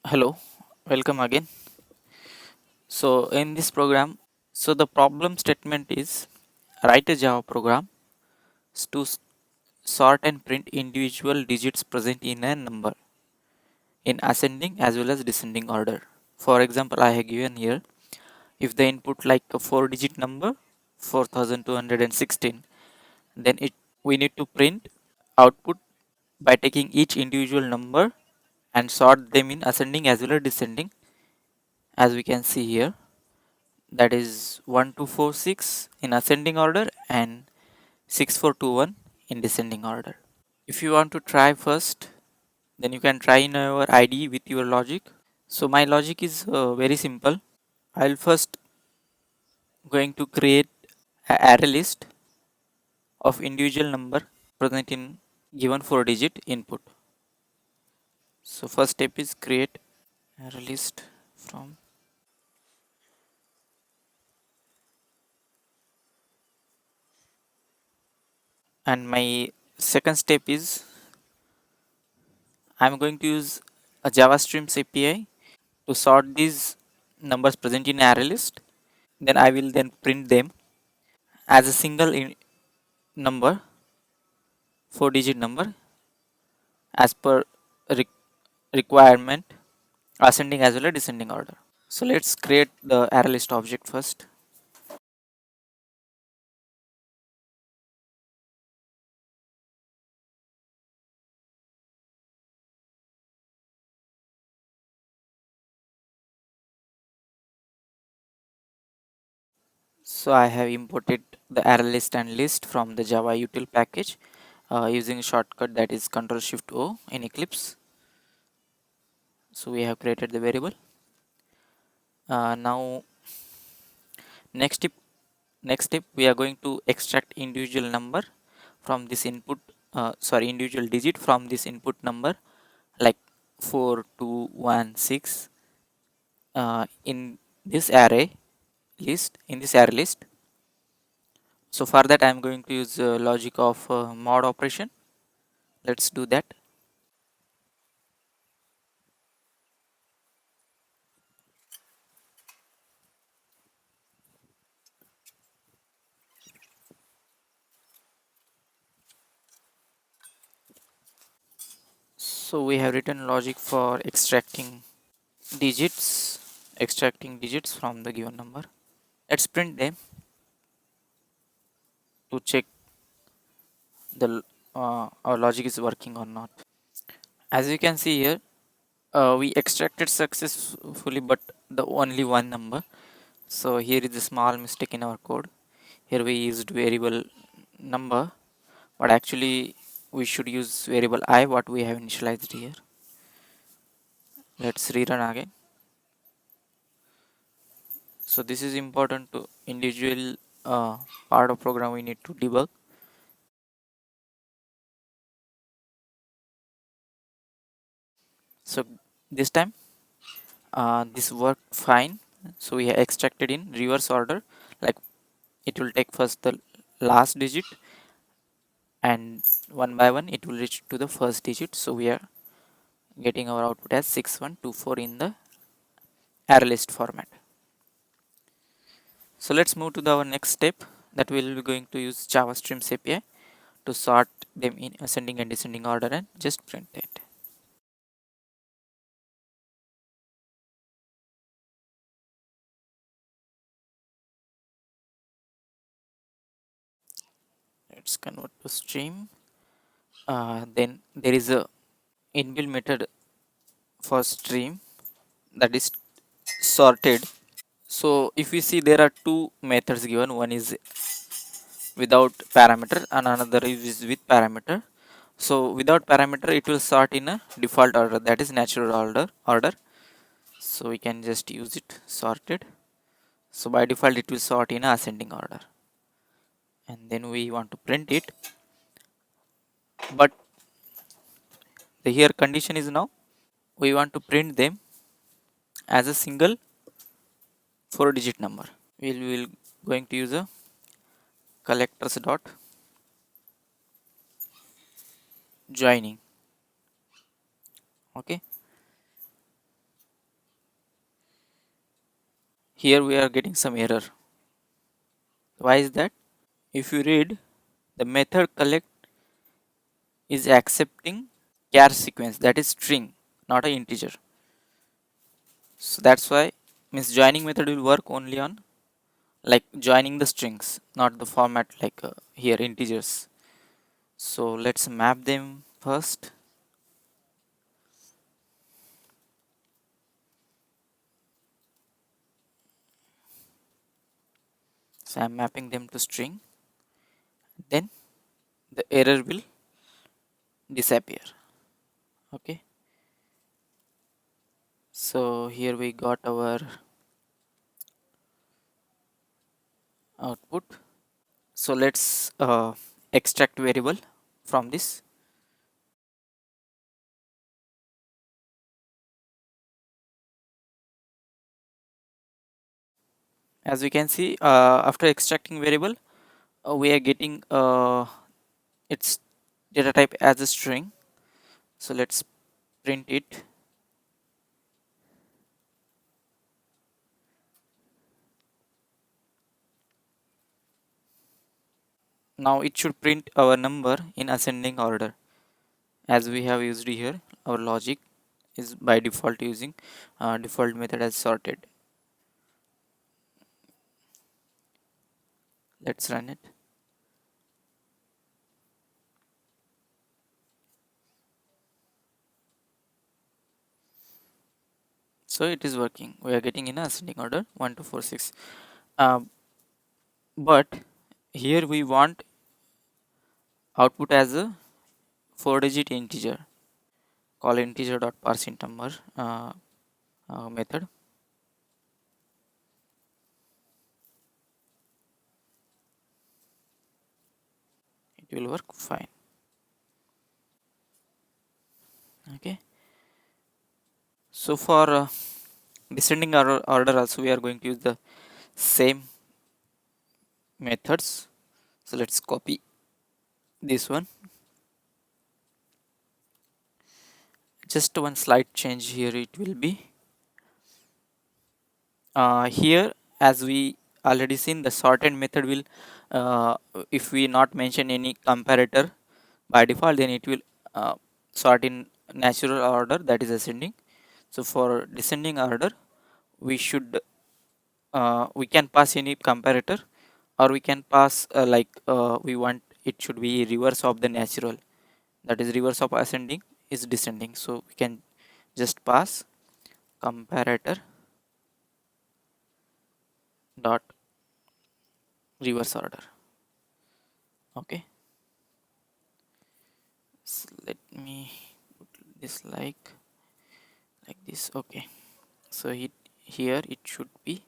Hello, welcome again. So in this program, the problem statement is write a Java program to sort and print individual digits present in a number in ascending as well as descending order. For example, I have given here if the input like a 4-digit number 4216, then it we need to print output by taking each individual number and sort them in ascending as well as descending, as we can see here. That is 1246 in ascending order and 6421 in descending order. If you want to try first, then you can try in your IDE with your logic. So my logic is very simple. I'll first going to create an array list of individual number present in given 4-digit input. So first step is create array list from, and my second step is I'm going to use a JavaStreams API to sort these numbers present in array list. Then I will then print them as a single number, 4-digit number, as per re- requirement, ascending as well as descending order. So let's create the array list object first. So I have imported the array list and list from the Java util package using a shortcut that is Ctrl Shift O in Eclipse. So we have created the variable. Now next step we are going to extract individual number from this input, individual digit from this input number, like 4216 in this array list. So for that I'm going to use logic of mod operation. Let's do that. So we have written logic for digits extracting digits from the given number. Let's print them to check the our logic is working or not. As you can see here, we extracted successfully, but the only one number. So here is a small mistake in our code. Here we used variable number, but actually we should use variable I, what we have initialized here. Let's rerun again. So this is important to individual part of program we need to debug. So this time this worked fine. So we have extracted in reverse order, like it will take first the last digit and one by one it will reach to the first digit. So we are getting our output as 6124 in the array list format. So let's move to our next step, that we will be going to use JavaStreams API to sort them in ascending and descending order and just print it. Let's convert to stream. Then there is a inbuilt method for stream, that is sorted. So if we see, there are two methods given. One is without parameter and another is with parameter. So without parameter it will sort in a default order, that is natural order. So we can just use it sorted. So by default it will sort in a ascending order, and then we want to print it. But the here condition is, now we want to print them as a single 4-digit number. Will going to use a collectors dot joining. Okay, here we are getting some error. Why is that? If you read, the method collect is accepting char sequence, that is string, not a integer. So that's why means joining method will work only on like joining the strings, not the format like here integers. So let's map them first. So I'm mapping them to string, then the error will disappear. Okay, so here we got our output. So let's extract variable from this. As we can see, after extracting variable, we are getting its data type as a string. So let's print it. Now it should print our number in ascending order. As we have used here, our logic is by default using default method as sorted. Let's run it. So it is working. We are getting in ascending order 1 2 4 6. But here we want output as a 4-digit integer. Call integer dot parse int number method. It will work fine. Okay. So for descending order also we are going to use the same methods. So let's copy this one. Just one slight change here. It will be here, as we already seen, the sorted method will uh, if we not mention any comparator by default, then it will sort in natural order, that is ascending. So for descending order, we should we can pass any comparator, or we can pass we want it should be reverse of the natural, that is reverse of ascending is descending. So we can just pass comparator dot reverse order. Okay, so let me put this like this. Okay, so here it should be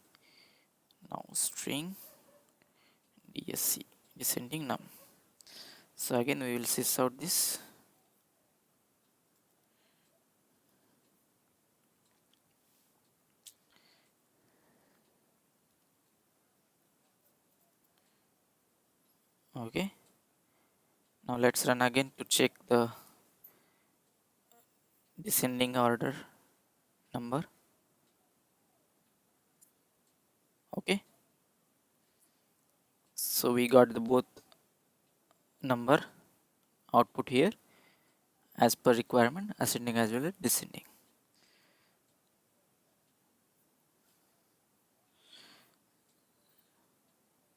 now string dsc descending num. So again we will sys out this. Okay, now let's run again to check the descending order number. Okay, so we got the both number output here as per requirement, ascending as well as descending.